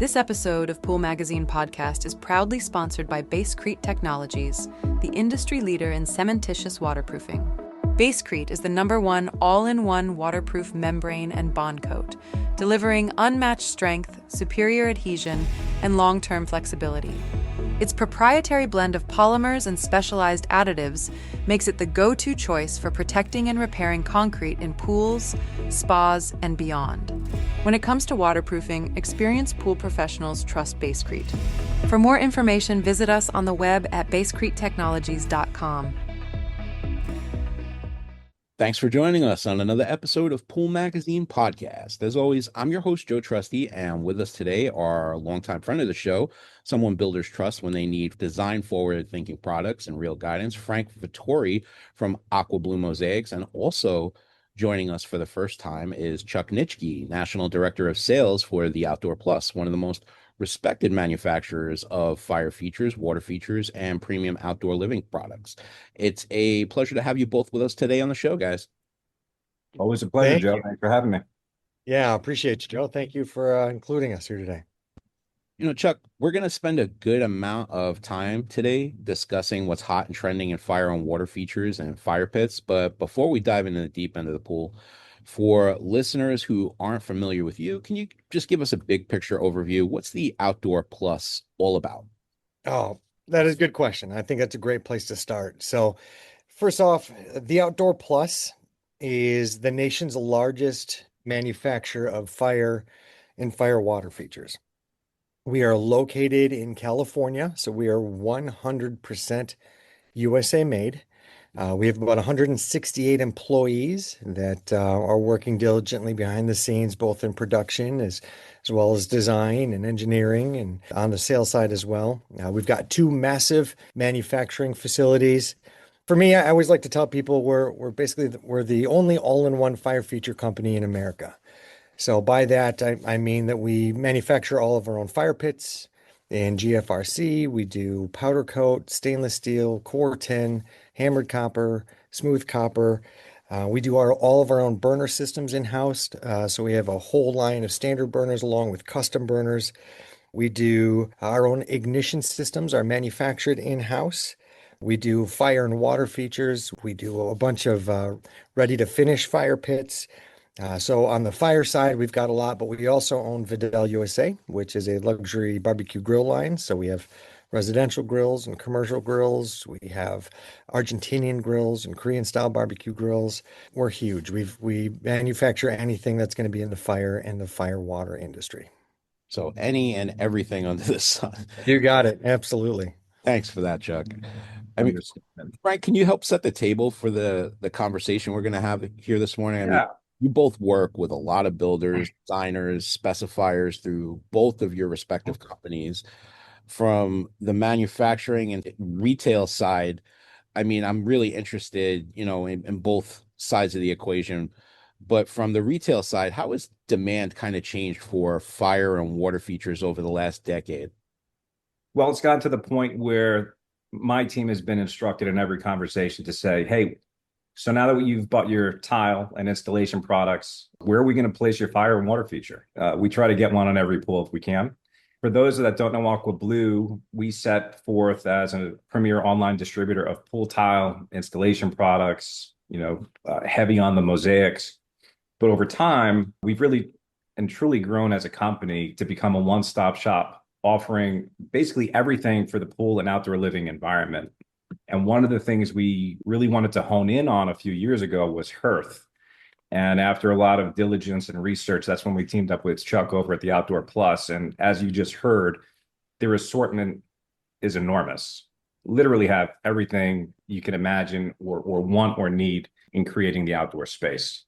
This episode of Pool Magazine Podcast is proudly sponsored by Basecrete Technologies, the industry leader in cementitious waterproofing. Basecrete is the #1 all-in-one waterproof membrane and bond coat, delivering unmatched strength, superior adhesion, and long-term flexibility. Its proprietary blend of polymers and specialized additives makes it the go-to choice for protecting and repairing concrete in pools, spas, and beyond. When it comes to waterproofing, experienced pool professionals trust Basecrete. For more information, visit us on the web at basecretetechnologies.com. Thanks for joining us on another episode of Pool Magazine Podcast. As always, I'm your host, Joe Trusty, and with us today are a longtime friend of the show, someone builders trust when they need design-forward-thinking products and real guidance, Frank Vittori from Aqua Blue Mosaics, and also joining us for the first time is Chuck Nitschke, National Director of Sales for the Outdoor Plus, one of the most respected manufacturers of fire features, water features, and premium outdoor living products. It's a pleasure to have you both with us today on the show, guys. Always a pleasure, Joe. Thanks for having me. Yeah, appreciate you, Joe. Thank you for including us here today. You know, Chuck, we're going to spend a good amount of time today discussing what's hot and trending in fire and water features and fire pits. But before we dive into the deep end of the pool, for listeners who aren't familiar with you, can you just give us a big picture overview? What's the Outdoor Plus all about? Oh, that is a good question. I think that's a great place to start. So first off, the Outdoor Plus is the nation's largest manufacturer of fire and fire water features. We are located in California, so we are 100% USA made. We have about 168 employees that are working diligently behind the scenes, both in production as well as design and engineering, and on the sales side as well. We've got 2 massive manufacturing facilities. For me, I always like to tell people we're the only all-in-one fire feature company in America. So by that, I mean that we manufacture all of our own fire pits in GFRC. We do powder coat, stainless steel, core tin, hammered copper, smooth copper. We do all of our own burner systems in-house. So we have a whole line of standard burners along with custom burners. We do our own ignition systems are manufactured in-house. We do fire and water features. We do a bunch of ready-to-finish fire pits. So on the fire side, we've got a lot, but we also own Vidal USA, which is a luxury barbecue grill line. So we have residential grills and commercial grills. We have Argentinian grills and Korean style barbecue grills. We're huge. We manufacture anything that's going to be in the fire and the fire water industry. So any and everything under the sun. You got it. Absolutely. Thanks for that, Chuck. I mean, Frank, can you help set the table for the conversation we're going to have here this morning? I mean, you both work with a lot of builders, designers, specifiers through both of your respective companies. From the manufacturing and retail side, I mean, I'm really interested, in both sides of the equation. But from the retail side, how has demand kind of changed for fire and water features over the last decade? Well, it's gotten to the point where my team has been instructed in every conversation to say, hey, so now that you've bought your tile and installation products, where are we going to place your fire and water feature? We try to get one on every pool if we can. For those that don't know Aqua Blue, we set forth as a premier online distributor of pool tile installation products, heavy on the mosaics. But over time, we've really and truly grown as a company to become a one-stop shop, offering basically everything for the pool and outdoor living environment. And one of the things we really wanted to hone in on a few years ago was hearth. And after a lot of diligence and research, that's when we teamed up with Chuck over at the Outdoor Plus. And as you just heard, their assortment is enormous. Literally have everything you can imagine or want or need in creating the outdoor space.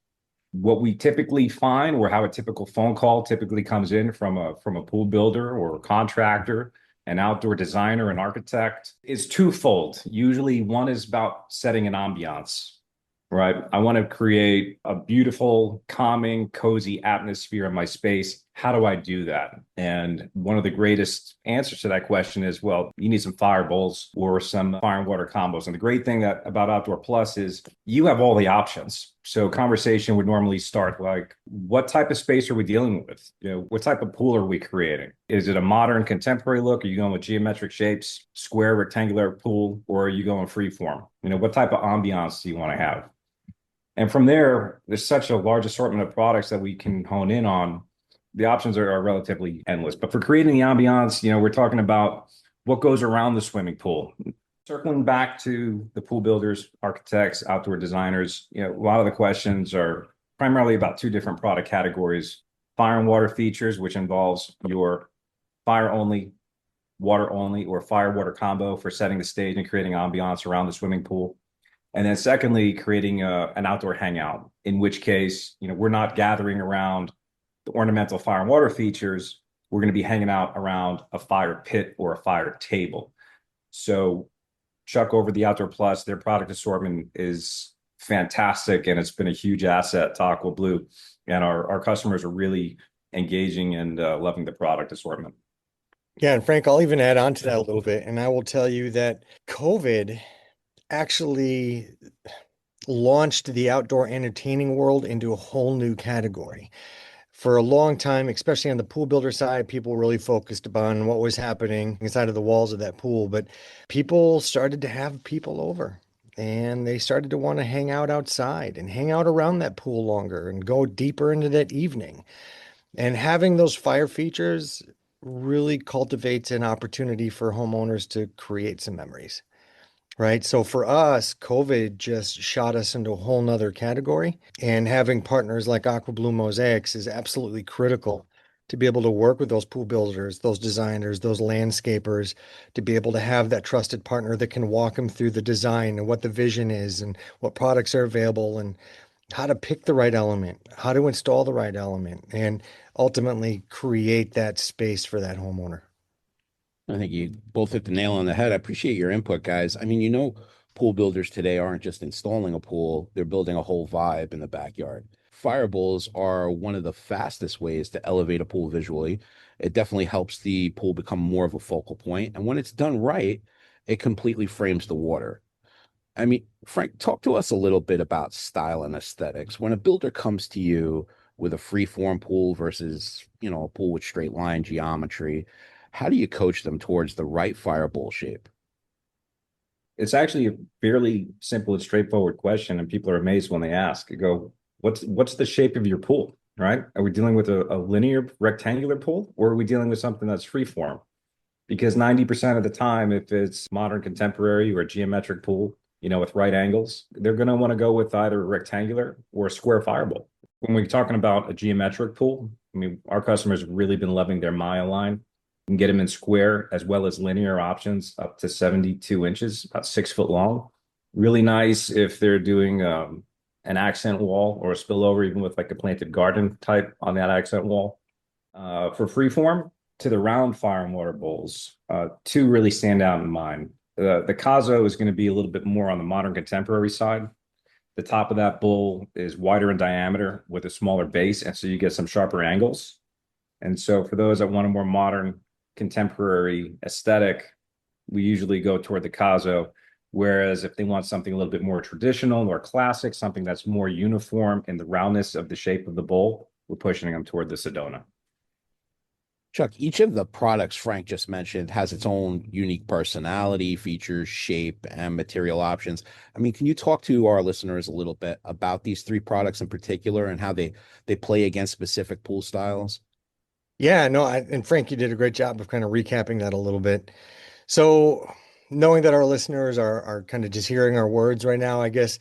What we typically find, or how a typical phone call typically comes in from a pool builder or a contractor, an outdoor designer, an architect, is twofold. Usually one is about setting an ambiance, right? I want to create a beautiful, calming, cozy atmosphere in my space. how do I do that? And one of the greatest answers to that question is, well, you need some fire bowls or some fire and water combos. And the great thing about Outdoor Plus is you have all the options. So conversation would normally start like, what type of space are we dealing with? What type of pool are we creating? Is it a modern contemporary look? Are you going with geometric shapes, square, rectangular pool, or are you going free form? What type of ambiance do you want to have? And from there, there's such a large assortment of products that we can hone in on. The options are relatively endless. But for creating the ambiance, we're talking about what goes around the swimming pool. Circling back to the pool builders, architects, outdoor designers, a lot of the questions are primarily about two different product categories: fire and water features, which involves your fire only, water only, or fire water combo for setting the stage and creating ambiance around the swimming pool. And then secondly, creating an outdoor hangout, in which case, we're not gathering around the ornamental fire and water features. We're going to be hanging out around a fire pit or a fire table. So Chuck over the Outdoor Plus, their product assortment is fantastic, and it's been a huge asset to Aqua Blue. And our customers are really engaging and loving the product assortment. Yeah, and Frank, I'll even add on to that a little bit. And I will tell you that COVID actually launched the outdoor entertaining world into a whole new category. For a long time, especially on the pool builder side, people really focused upon what was happening inside of the walls of that pool. But people started to have people over, and they started to want to hang out outside and hang out around that pool longer and go deeper into that evening. And having those fire features really cultivates an opportunity for homeowners to create some memories. Right. So for us, COVID just shot us into a whole nother category. And having partners like Aqua Blue Mosaics is absolutely critical to be able to work with those pool builders, those designers, those landscapers, to be able to have that trusted partner that can walk them through the design and what the vision is and what products are available and how to pick the right element, how to install the right element, and ultimately create that space for that homeowner. I think you both hit the nail on the head. I appreciate your input, guys. I mean, pool builders today aren't just installing a pool, they're building a whole vibe in the backyard. Fire bowls are one of the fastest ways to elevate a pool visually. It definitely helps the pool become more of a focal point, and when it's done right, it completely frames the water. I mean, Frank, talk to us a little bit about style and aesthetics. When a builder comes to you with a free form pool versus, a pool with straight line geometry, how do you coach them towards the right fire bowl shape? It's actually a fairly simple and straightforward question, and people are amazed when they ask. You go, what's the shape of your pool, right? Are we dealing with a linear rectangular pool, or are we dealing with something that's free form? Because 90% of the time, if it's modern contemporary or a geometric pool, with right angles, they're going to want to go with either a rectangular or a square fire bowl. When we're talking about a geometric pool, I mean, our customers have really been loving their Maya line. You can get them in square as well as linear options up to 72 inches, about 6 foot long. Really nice if they're doing an accent wall or a spillover, even with like a planted garden type on that accent wall. For freeform, to the round fire and water bowls, two really stand out in mind. The Kazo is going to be a little bit more on the modern contemporary side. The top of that bowl is wider in diameter with a smaller base, and so you get some sharper angles. And so for those that want a more modern contemporary aesthetic, we usually go toward the Kazo. Whereas if they want something a little bit more traditional, more classic, something that's more uniform in the roundness of the shape of the bowl, we're pushing them toward the Sedona. Chuck, each of the products Frank just mentioned has its own unique personality, features, shape, and material options. I mean, can you talk to our listeners a little bit about these three products in particular and how they play against specific pool styles? Yeah, no, and Frank, you did a great job of kind of recapping that a little bit. So, knowing that our listeners are kind of just hearing our words right now, I guess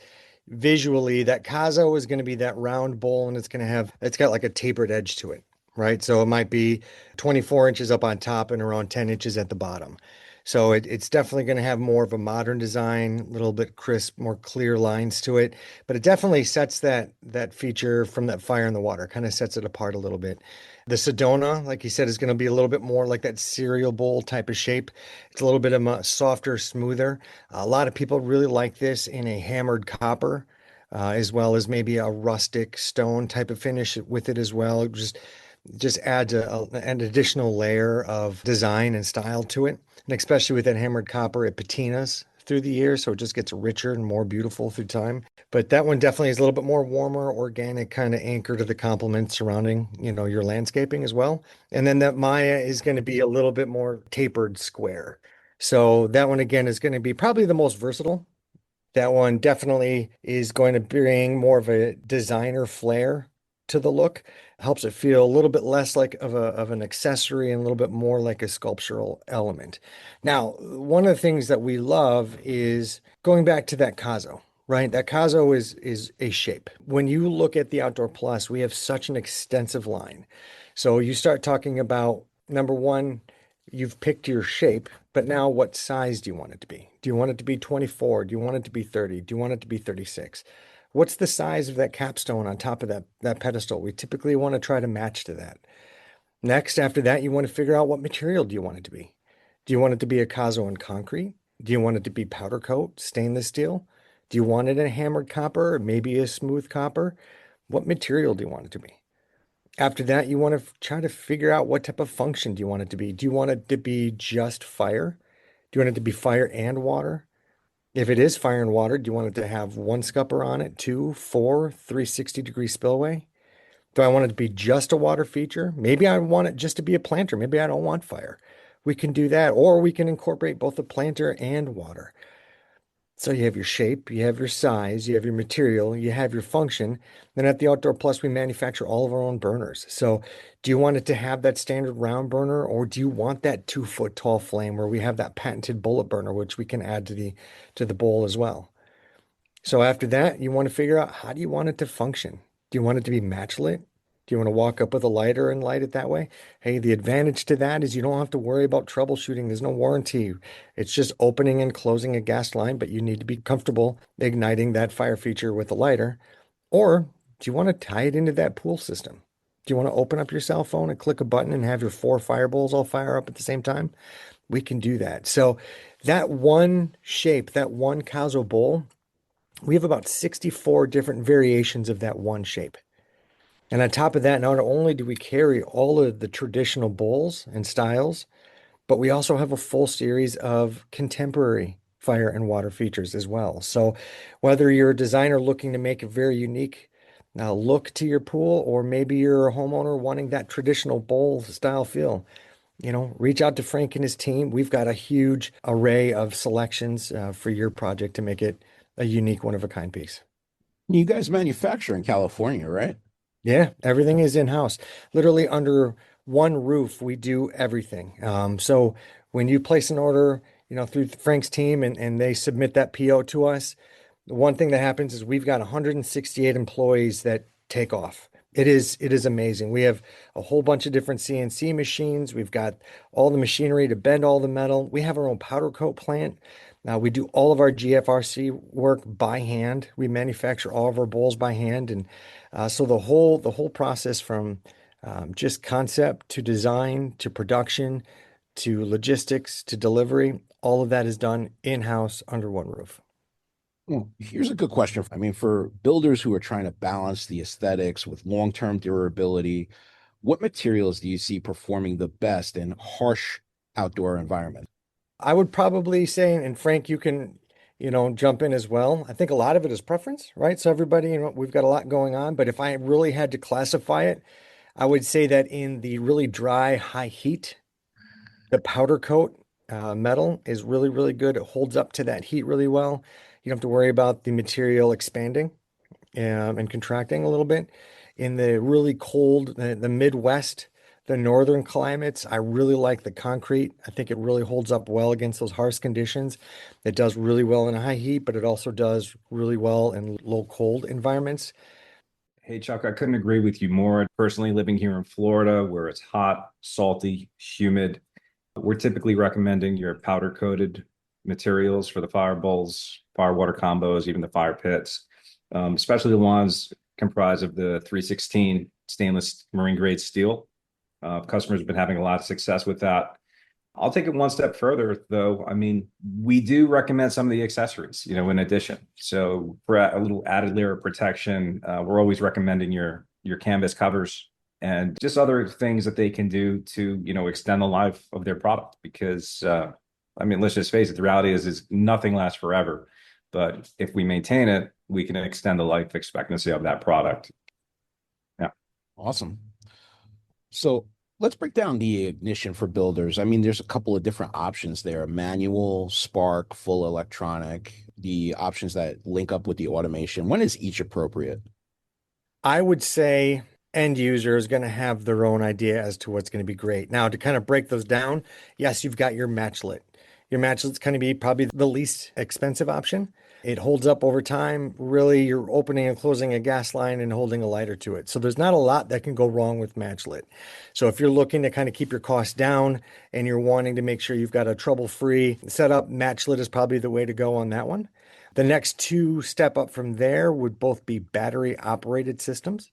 visually that Kazo is going to be that round bowl and it's got like a tapered edge to it, right? So it might be 24 inches up on top and around 10 inches at the bottom. So it's definitely going to have more of a modern design, a little bit crisp, more clear lines to it, but it definitely sets that feature from that fire in the water, kind of sets it apart a little bit. The Sedona, like you said, is going to be a little bit more like that cereal bowl type of shape. It's a little bit of a softer, smoother. A lot of people really like this in a hammered copper, as well as maybe a rustic stone type of finish with it as well. Just It just adds an additional layer of design and style to it. And especially with that hammered copper, it patinas through the year, so it just gets richer and more beautiful through time. But that one definitely is a little bit more warmer, organic kind of anchor to the complement surrounding, your landscaping as well. And then that Maya is going to be a little bit more tapered square. So that one again is going to be probably the most versatile. That one definitely is going to bring more of a designer flair to the look. Helps it feel a little bit less like of an accessory and a little bit more like a sculptural element. Now, one of the things that we love is going back to that Kazo, right? That Kazo is a shape. When you look at the Outdoor Plus, we have such an extensive line. So you start talking about number one, you've picked your shape, but now what size do you want it to be? Do you want it to be 24? Do you want it to be 30? Do you want it to be 36? What's the size of that capstone on top of that pedestal? We typically want to try to match to that. Next, after that, you want to figure out what material do you want it to be? Do you want it to be a Kazo in concrete? Do you want it to be powder coat, stainless steel? Do you want it in a hammered copper or maybe a smooth copper? What material do you want it to be? After that, you want to try to figure out what type of function do you want it to be? Do you want it to be just fire? Do you want it to be fire and water? If it is fire and water, do you want it to have one scupper on it, two, four, 360-degree spillway? Do I want it to be just a water feature? Maybe I want it just to be a planter. Maybe I don't want fire. We can do that, or we can incorporate both the planter and water. So you have your shape, you have your size, you have your material, you have your function. Then at the Outdoor Plus, we manufacture all of our own burners. So do you want it to have that standard round burner, or do you want that 2 foot tall flame where we have that patented bullet burner, which we can add to the bowl as well? So after that, you want to figure out how do you want it to function? Do you want it to be match lit? Do you want to walk up with a lighter and light it that way? Hey, the advantage to that is you don't have to worry about troubleshooting. There's no warranty. It's just opening and closing a gas line, but you need to be comfortable igniting that fire feature with a lighter. Or do you want to tie it into that pool system? Do you want to open up your cell phone and click a button and have your 4 fire bowls all fire up at the same time? We can do that. So that one shape, that one Kazo bowl, we have about 64 different variations of that one shape. And on top of that, not only do we carry all of the traditional bowls and styles, but we also have a full series of contemporary fire and water features as well. So whether you're a designer looking to make a very unique look to your pool, or maybe you're a homeowner wanting that traditional bowl style feel, reach out to Frank and his team. We've got a huge array of selections for your project to make it a unique one of a kind piece. You guys manufacture in California, right? Yeah, everything is in-house. Literally under one roof, we do everything. So when you place an order, through Frank's team and they submit that PO to us, the one thing that happens is we've got 168 employees that take off. It is amazing. We have a whole bunch of different CNC machines. We've got all the machinery to bend all the metal. We have our own powder coat plant. We do all of our GFRC work by hand. We manufacture all of our bowls by hand, and so the whole process from just concept to design to production to logistics to delivery, all of that is done in-house under one roof. Well, here's a good question. I mean, for builders who are trying to balance the aesthetics with long-term durability, what materials do you see performing the best in harsh outdoor environments? I would probably say, and Frank, you can, jump in as well. I think a lot of it is preference, right? So everybody, we've got a lot going on, but if I really had to classify it, I would say that in the really dry, high heat, the powder coat metal is really, really good. It holds up to that heat really well. You don't have to worry about the material expanding and contracting a little bit. In the really cold, the Midwest, the northern climates, I really like the concrete. I think it really holds up well against those harsh conditions. It does really well in high heat, but it also does really well in low cold environments. Hey, Chuck, I couldn't agree with you more. Personally, living here in Florida, where it's hot, salty, humid, we're typically recommending your powder coated materials for the fire bowls, fire water combos, even the fire pits, especially the ones comprised of the 316 stainless marine grade steel. Customers have been having a lot of success with that. I'll take it one step further, though. I mean, we do recommend some of the accessories, in addition. So for a little added layer of protection, we're always recommending your canvas covers and just other things that they can do to, extend the life of their product. Because, let's just face it, the reality is nothing lasts forever. But if we maintain it, we can extend the life expectancy of that product. Yeah. Awesome. So let's break down the ignition for builders. I mean, there's a couple of different options there: manual, spark, full electronic, the options that link up with the automation. When is each appropriate? I would say end user is going to have their own idea as to what's going to be great. Now, to kind of break those down, yes, you've got your matchlet. Your matchlet's going to be probably the least expensive option. It holds up over time. Really, you're opening and closing a gas line and holding a lighter to it. So there's not a lot that can go wrong with matchlet. So if you're looking to kind of keep your costs down and you're wanting to make sure you've got a trouble-free setup, matchlet is probably the way to go on that one. The next two step up from there would both be battery operated systems.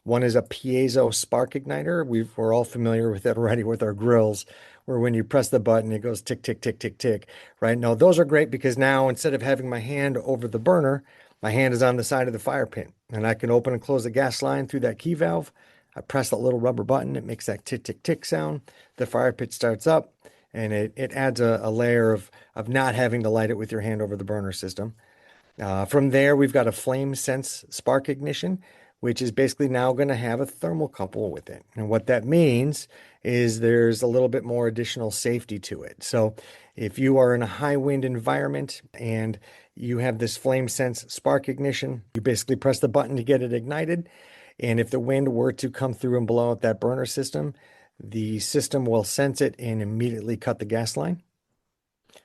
One is a piezo spark igniter. We're all familiar with it already with our grills, where when you press the button, it goes tick, tick, tick, tick, tick, right? Now, those are great because now instead of having my hand over the burner, my hand is on the side of the fire pit, and I can open and close the gas line through that key valve. I press that little rubber button. It makes that tick, tick, tick sound. The fire pit starts up, and it adds a layer of not having to light it with your hand over the burner system. From there, we've got a flame sense spark ignition, which is basically now going to have a thermocouple with it. And what that means is there's a little bit more additional safety to it. So if you are in a high wind environment and you have this flame sense spark ignition, you basically press the button to get it ignited. And if the wind were to come through and blow out that burner system, the system will sense it and immediately cut the gas line.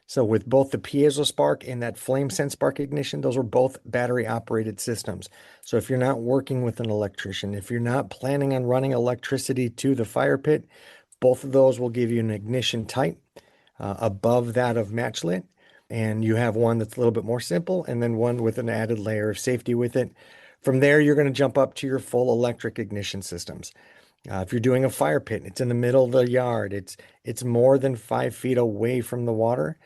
So with both the piezo spark and that flame sense spark ignition, those are both battery operated systems. So if you're not working with an electrician, if you're not planning on running electricity to the fire pit, both of those will give you an ignition type above that of matchlit. And you have one that's a little bit more simple and then one with an added layer of safety with it. From there, you're going to jump up to your full electric ignition systems. If you're doing a fire pit, it's in the middle of the yard, it's more than 5 feet away from the water.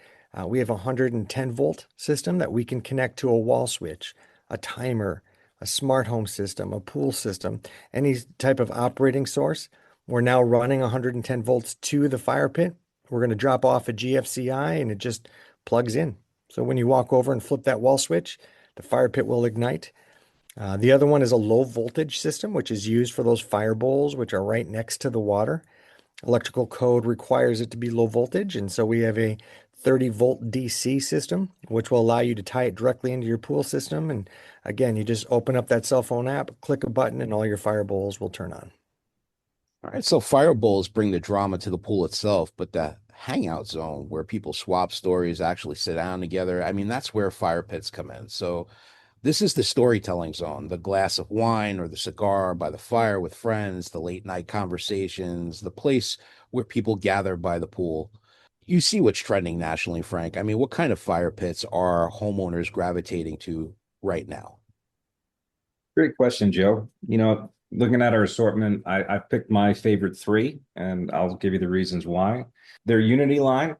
We have a 110 volt system that we can connect to a wall switch, a timer, a smart home system, a pool system, any type of operating source. We're now running 110 volts to the fire pit. We're going to drop off a GFCI and it just plugs in. So when you walk over and flip that wall switch, the fire pit will ignite. The other one is a low voltage system, which is used for those fire bowls, which are right next to the water. Electrical code requires it to be low voltage, and so we have a 30 volt DC system, which will allow you to tie it directly into your pool system. And again, you just open up that cell phone app, click a button, and all your fire bowls will turn on. All right, so fire bowls bring the drama to the pool itself, but that hangout zone where people swap stories, actually sit down together, I mean, that's where fire pits come in. So this is the storytelling zone, the glass of wine or the cigar by the fire with friends, the late night conversations, the place where people gather by the pool. You see what's trending nationally, Frank. I mean, what kind of fire pits are homeowners gravitating to right now? Great question, Joe. Looking at our assortment, I picked my favorite three, and I'll give you the reasons why. Their Unity line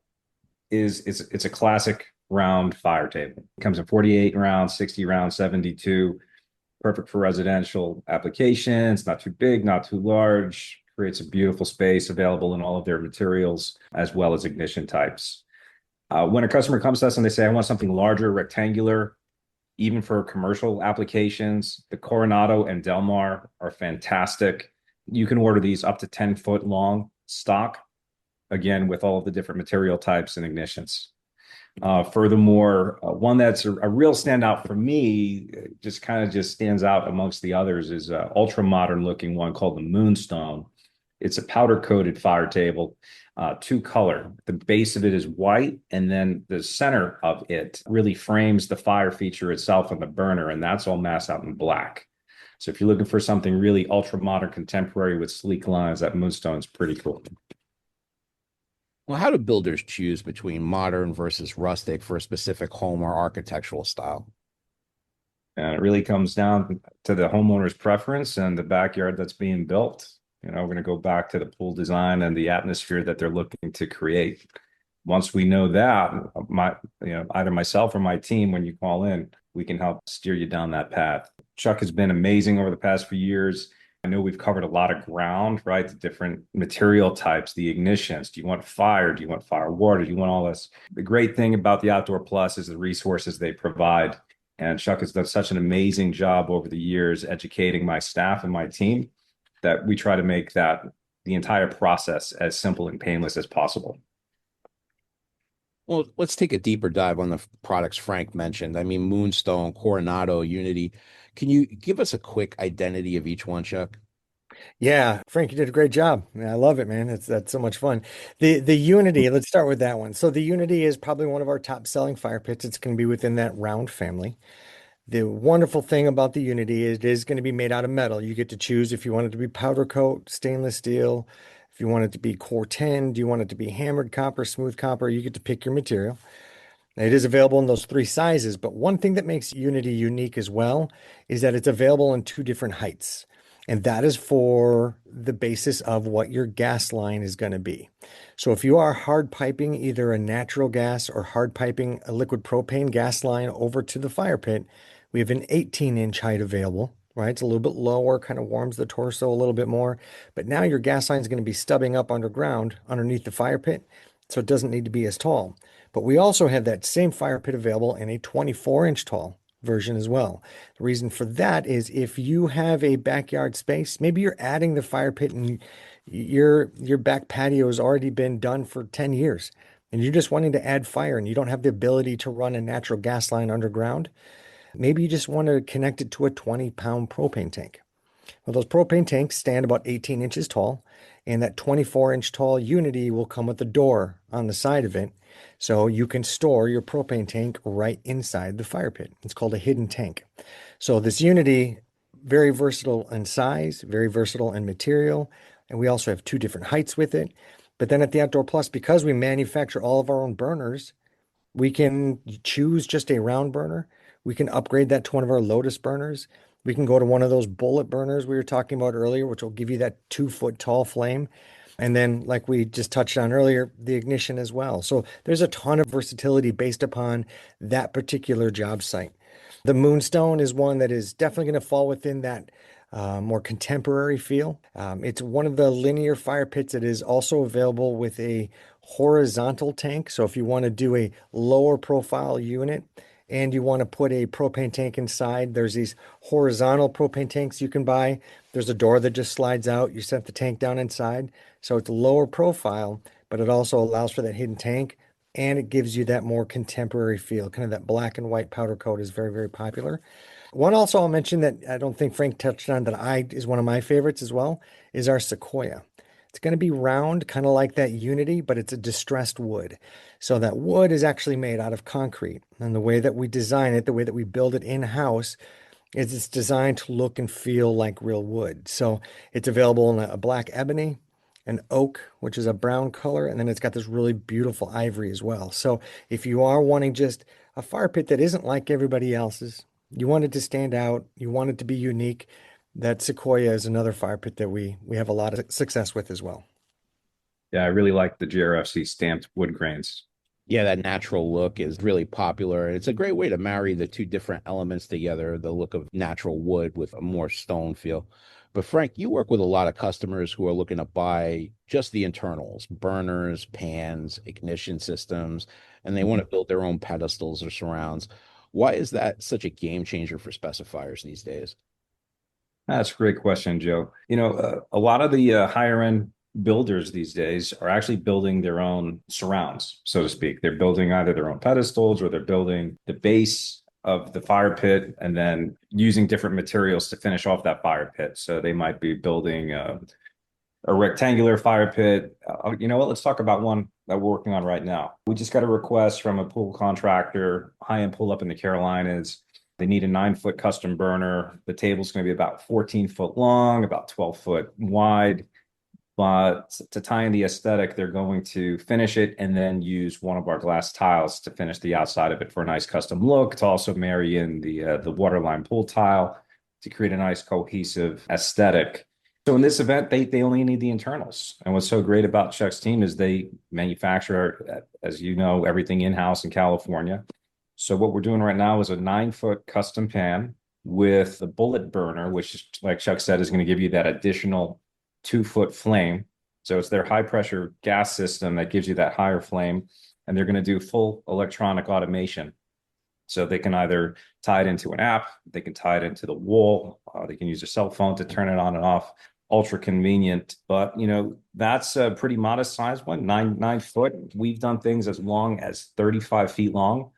it's a classic round fire table. It comes in 48 rounds, 60 rounds, 72. Perfect for residential applications. Not too big, not too large. Creates a beautiful space, available in all of their materials as well as ignition types. When a customer comes to us and they say, I want something larger, rectangular, even for commercial applications, the Coronado and Del Mar are fantastic. You can order these up to 10-foot long stock, again, with all of the different material types and ignitions. Furthermore, one that's a real standout for me, just stands out amongst the others, is an ultra modern looking one called the Moonstone. It's a powder coated fire table, two color. The base of it is white, and then the center of it really frames the fire feature itself on the burner, and that's all masked out in black. So if you're looking for something really ultra modern, contemporary with sleek lines, that Moonstone's pretty cool. Well, how do builders choose between modern versus rustic for a specific home or architectural style? And it really comes down to the homeowner's preference and the backyard that's being built. We're going to go back to the pool design and the atmosphere that they're looking to create. Once we know that, either myself or my team, when you call in, we can help steer you down that path. Chuck has been amazing over the past few years. I know we've covered a lot of ground, right? The different material types, the ignitions. Do you want fire? Do you want fire water? Do you want all this? The great thing about the Outdoor Plus is the resources they provide. And Chuck has done such an amazing job over the years educating my staff and my team that we try to make that the entire process as simple and painless as possible. Well, let's take a deeper dive on the products Frank mentioned. I mean, Moonstone, Coronado, Unity. Can you give us a quick identity of each one, Chuck? Yeah, Frank, you did a great job. I love it, man. That's so much fun. The Unity, let's start with that one. So the Unity is probably one of our top selling fire pits. It's going to be within that round family. The wonderful thing about the Unity is it is going to be made out of metal. You get to choose if you want it to be powder coat, stainless steel, if you want it to be core 10, do you want it to be hammered copper, smooth copper? You get to pick your material. It is available in those three sizes, but one thing that makes Unity unique as well is that it's available in two different heights. And that is for the basis of what your gas line is going to be. So if you are hard piping either a natural gas or hard piping a liquid propane gas line over to the fire pit, we have an 18-inch height available, right? It's a little bit lower, kind of warms the torso a little bit more. But now your gas line is going to be stubbing up underground underneath the fire pit, so it doesn't need to be as tall. But we also have that same fire pit available in a 24-inch tall version as well. The reason for that is if you have a backyard space, maybe you're adding the fire pit and your back patio has already been done for 10 years and you're just wanting to add fire and you don't have the ability to run a natural gas line underground. Maybe you just want to connect it to a 20-pound propane tank. Well, those propane tanks stand about 18 inches tall, and that 24-inch tall Unity will come with a door on the side of it. So you can store your propane tank right inside the fire pit. It's called a hidden tank. So this Unity, very versatile in size, very versatile in material, and we also have two different heights with it. But then at the Outdoor Plus, because we manufacture all of our own burners, we can choose just a round burner. We can upgrade that to one of our Lotus burners. We can go to one of those bullet burners we were talking about earlier, which will give you that 2-foot tall flame. And then, like we just touched on earlier, the ignition as well. So there's a ton of versatility based upon that particular job site. The Moonstone is one that is definitely going to fall within that more contemporary feel. It's one of the linear fire pits that is also available with a horizontal tank. So if you want to do a lower profile unit and you want to put a propane tank inside, there's these horizontal propane tanks you can buy. There's a door that just slides out. You set the tank down inside. So it's lower profile, but it also allows for that hidden tank and it gives you that more contemporary feel. Kind of that black and white powder coat is very, very popular. One also I'll mention that I don't think Frank touched on that is one of my favorites as well is our Sequoia. It's going to be round, kind of like that Unity, but it's a distressed wood. So that wood is actually made out of concrete. And the way that we design it, the way that we build it in-house, is it's designed to look and feel like real wood. So it's available in a black ebony, an oak, which is a brown color, and then it's got this really beautiful ivory as well. So if you are wanting just a fire pit that isn't like everybody else's, you want it to stand out, you want it to be unique, that Sequoia is another fire pit that we have a lot of success with as well. Yeah, I really like the GRFC stamped wood grains. Yeah, that natural look is really popular. It's a great way to marry the two different elements together, the look of natural wood with a more stone feel. But Frank, you work with a lot of customers who are looking to buy just the internals, burners, pans, ignition systems, and they want to build their own pedestals or surrounds. Why is that such a game changer for specifiers these days? That's a great question, Joe. A lot of the higher end builders these days are actually building their own surrounds, so to speak. They're building either their own pedestals or they're building the base of the fire pit and then using different materials to finish off that fire pit. So they might be building a rectangular fire pit. You know what? Let's talk about one that we're working on right now. We just got a request from a pool contractor, high-end pool up in the Carolinas. They need a 9-foot custom burner. The table's going to be about 14 foot long, about 12 foot wide. But to tie in the aesthetic, they're going to finish it and then use one of our glass tiles to finish the outside of it for a nice custom look, to also marry in the waterline pool tile to create a nice cohesive aesthetic. So in this event, they only need the internals. And what's so great about Chuck's team is they manufacture, as you know, everything in-house in California. So what we're doing right now is a 9-foot custom pan with the bullet burner, which, like Chuck said, is going to give you that additional 2-foot flame. So it's their high pressure gas system that gives you that higher flame. And they're going to do full electronic automation. So they can either tie it into an app, they can tie it into the wall, they can use a cell phone to turn it on and off. Ultra convenient, but that's a pretty modest size one, 9 foot. We've done things as long as 35 feet long,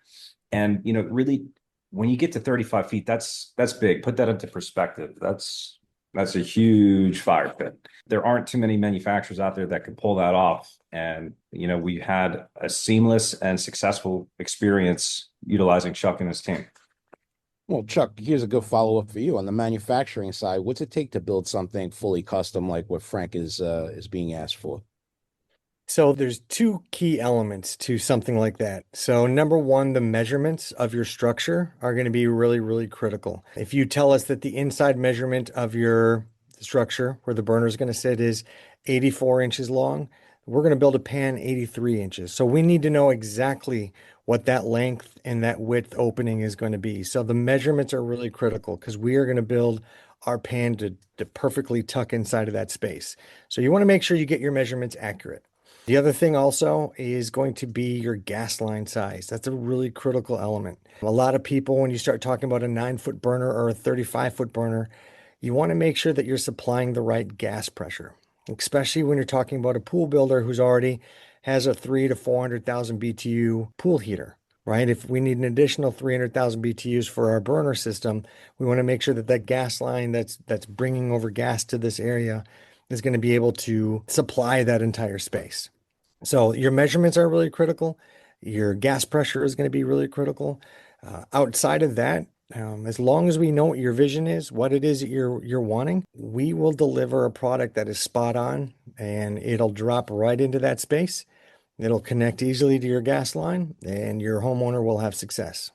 and really, when you get to 35 feet, that's big. Put that into perspective. That's a huge fire pit. There aren't too many manufacturers out there that can pull that off. And, we had a seamless and successful experience utilizing Chuck and his team. Well, Chuck, here's a good follow-up for you. On the manufacturing side, what's it take to build something fully custom like what Frank is being asked for? So there's two key elements to something like that. So number one, the measurements of your structure are going to be really, really critical. If you tell us that the inside measurement of your structure where the burner is going to sit is 84 inches long, we're going to build a pan 83 inches. So we need to know exactly what that length and that width opening is going to be. So the measurements are really critical because we are going to build our pan to perfectly tuck inside of that space. So you want to make sure you get your measurements accurate. The other thing also is going to be your gas line size. That's a really critical element. A lot of people, when you start talking about a 9-foot burner or a 35-foot burner, you want to make sure that you're supplying the right gas pressure, especially when you're talking about a pool builder who's already has a 300,000 to 400,000 BTU pool heater, right? If we need an additional 300,000 BTUs for our burner system, we want to make sure that that gas line that's bringing over gas to this area is going to be able to supply that entire space. So your measurements are really critical. Your gas pressure is going to be really critical. Outside of that, as long as we know what your vision is, what it is that you're wanting, we will deliver a product that is spot on and it'll drop right into that space. It'll connect easily to your gas line and your homeowner will have success.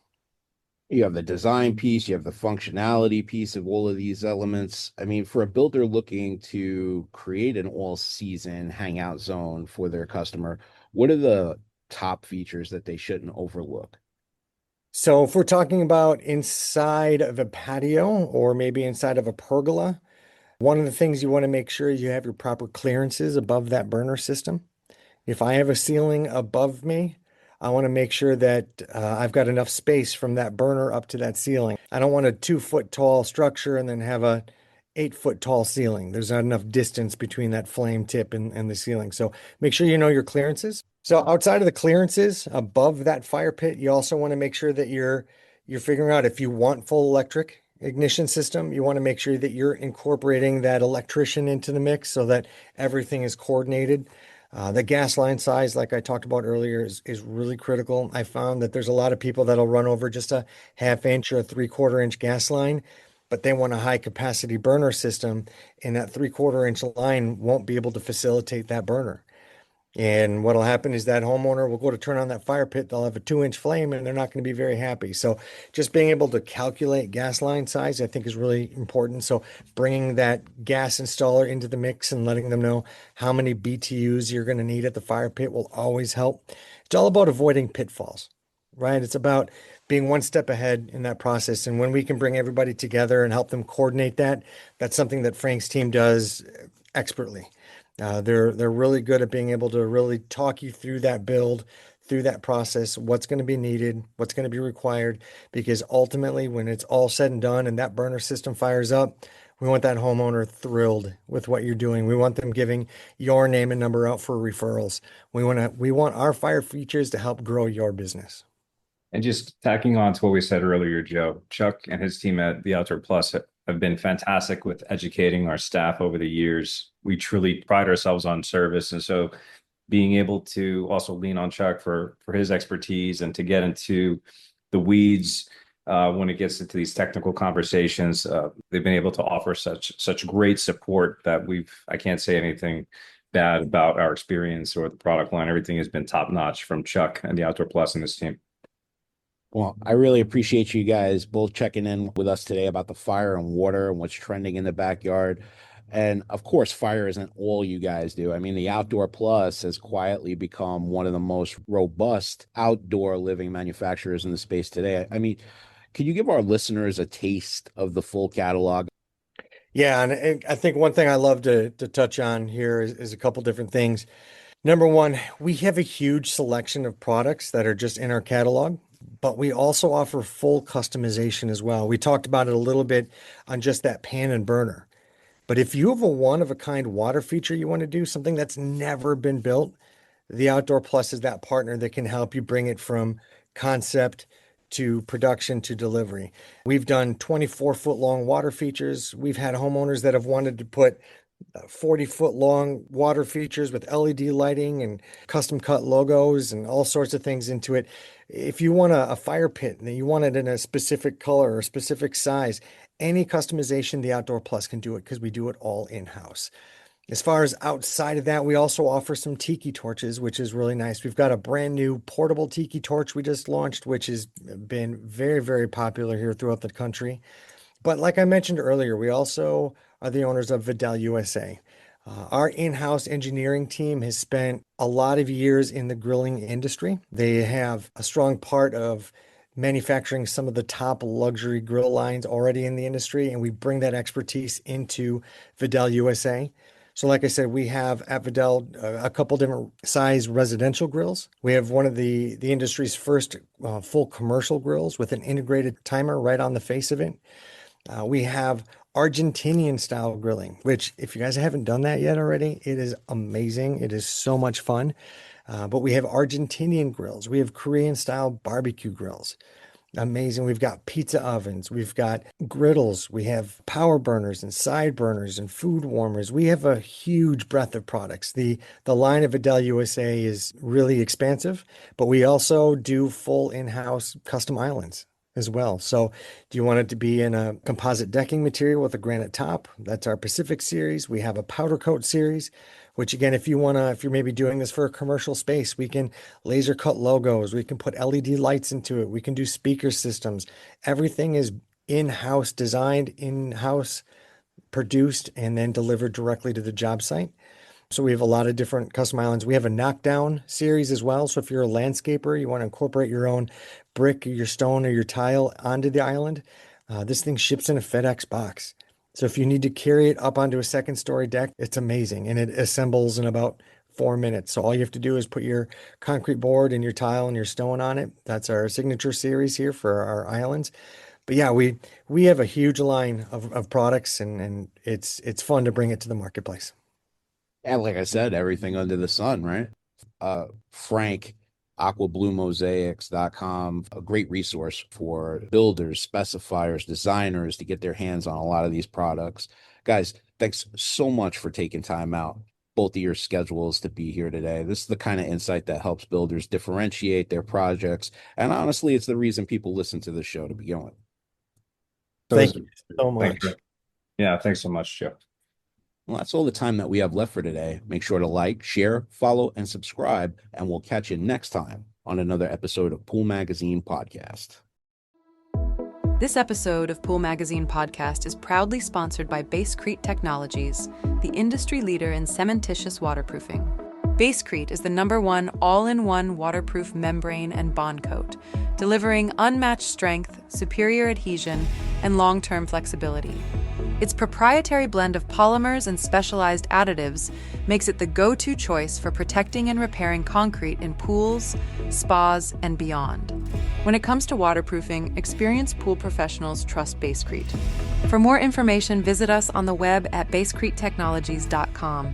You have the design piece, you have the functionality piece of all of these elements. I mean, for a builder looking to create an all-season hangout zone for their customer, what are the top features that they shouldn't overlook? So if we're talking about inside of a patio or maybe inside of a pergola, one of the things you want to make sure you have your proper clearances above that burner system. If I have a ceiling above me, I want to make sure that I've got enough space from that burner up to that ceiling. I don't want a 2-foot tall structure and then have a 8-foot tall ceiling. There's not enough distance between that flame tip and the ceiling. So make sure you know your clearances. So outside of the clearances above that fire pit, you also want to make sure that you're figuring out if you want full electric ignition system, you want to make sure that you're incorporating that electrician into the mix so that everything is coordinated. The gas line size, like I talked about earlier, is really critical. I found that there's a lot of people that'll run over just a 1/2 inch or a 3/4 inch gas line, but they want a high capacity burner system, and that 3/4 inch line won't be able to facilitate that burner. And what'll happen is that homeowner will go to turn on that fire pit. They'll have a 2-inch flame and they're not going to be very happy. So just being able to calculate gas line size, I think is really important. So bringing that gas installer into the mix and letting them know how many BTUs you're going to need at the fire pit will always help. It's all about avoiding pitfalls, right? It's about being one step ahead in that process. And when we can bring everybody together and help them coordinate that, that's something that Frank's team does expertly. They're really good at being able to really talk you through that build, through that process, what's going to be needed, what's going to be required, because ultimately when it's all said and done and that burner system fires up, we want that homeowner thrilled with what you're doing. We want them giving your name and number out for referrals. We want our fire features to help grow your business. And just tacking on to what we said earlier, Joe, Chuck and his team at the Outdoor Plus have been fantastic with educating our staff over the years. We truly pride ourselves on service. And so being able to also lean on Chuck for his expertise and to get into the weeds when it gets into these technical conversations, they've been able to offer such great support that I can't say anything bad about our experience or the product line. Everything has been top notch from Chuck and the Outdoor Plus and his team. Well, I really appreciate you guys both checking in with us today about the fire and water and what's trending in the backyard. And of course, fire isn't all you guys do. I mean, the Outdoor Plus has quietly become one of the most robust outdoor living manufacturers in the space today. I mean, Can you give our listeners a taste of the full catalog? Yeah, and I think one thing I love to touch on here is a couple different things. Number one, we have a huge selection of products that are just in our catalog, but we also offer full customization as well. We talked about it a little bit on just that pan and burner. But if you have a one-of-a-kind water feature you want to do, something that's never been built, the Outdoor Plus is that partner that can help you bring it from concept to production to delivery. We've done 24-foot long water features. We've had homeowners that have wanted to put 40-foot long water features with LED lighting and custom cut logos and all sorts of things into it. If you want a fire pit and you want it in a specific color or a specific size, any customization, the Outdoor Plus can do it because we do it all in-house. As far as outside of that, we also offer some tiki torches, which is really nice. We've got a brand new portable tiki torch we just launched, which has been very, very popular here throughout the country. But like I mentioned earlier, we also are the owners of Vidal USA. Our in-house engineering team has spent a lot of years in the grilling industry. They have a strong part of manufacturing some of the top luxury grill lines already in the industry, and we bring that expertise into Vidal USA. So like I said, we have at Vidal a couple different size residential grills. We have one of the industry's first full commercial grills with an integrated timer right on the face of it. We have Argentinian style grilling, which if you guys haven't done that yet already, it is amazing. It is so much fun. But we have Argentinian grills. We have Korean style barbecue grills. Amazing. We've got pizza ovens. We've got griddles. We have power burners and side burners and food warmers. We have a huge breadth of products. The line of Vidal USA is really expansive, but we also do full in-house custom islands as well. So do you want it to be in a composite decking material with a granite top? That's our Pacific series. We have a powder coat series, which again, if you're maybe doing this for a commercial space, we can laser cut logos. We can put LED lights into it. We can do speaker systems. Everything is in-house designed, in-house produced, and then delivered directly to the job site. So we have a lot of different custom islands. We have a knockdown series as well. So if you're a landscaper, you want to incorporate your own brick or your stone or your tile onto the island, this thing ships in a FedEx box. So if you need to carry it up onto a second story deck, it's amazing. And it assembles in about 4 minutes. So all you have to do is put your concrete board and your tile and your stone on it. That's our signature series here for our islands. But yeah, we have a huge line of products and it's fun to bring it to the marketplace. And like I said, everything under the sun, right? Frank, aquabluemosaics.com, a great resource for builders, specifiers, designers to get their hands on a lot of these products. Guys, thanks so much for taking time out, both of your schedules, to be here today. This is the kind of insight that helps builders differentiate their projects. And honestly, it's the reason people listen to the show to begin with. Thank you so much. Yeah, thanks so much, Joe. Well, that's all the time that we have left for today. Make sure to like, share, follow, and subscribe, and we'll catch you next time on another episode of Pool Magazine Podcast. This episode of Pool Magazine Podcast is proudly sponsored by Basecrete Technologies, the industry leader in cementitious waterproofing. Basecrete is the #1 all-in-one waterproof membrane and bond coat, delivering unmatched strength, superior adhesion, and long-term flexibility. Its proprietary blend of polymers and specialized additives makes it the go-to choice for protecting and repairing concrete in pools, spas, and beyond. When it comes to waterproofing, experienced pool professionals trust Basecrete. For more information, visit us on the web at basecretetechnologies.com.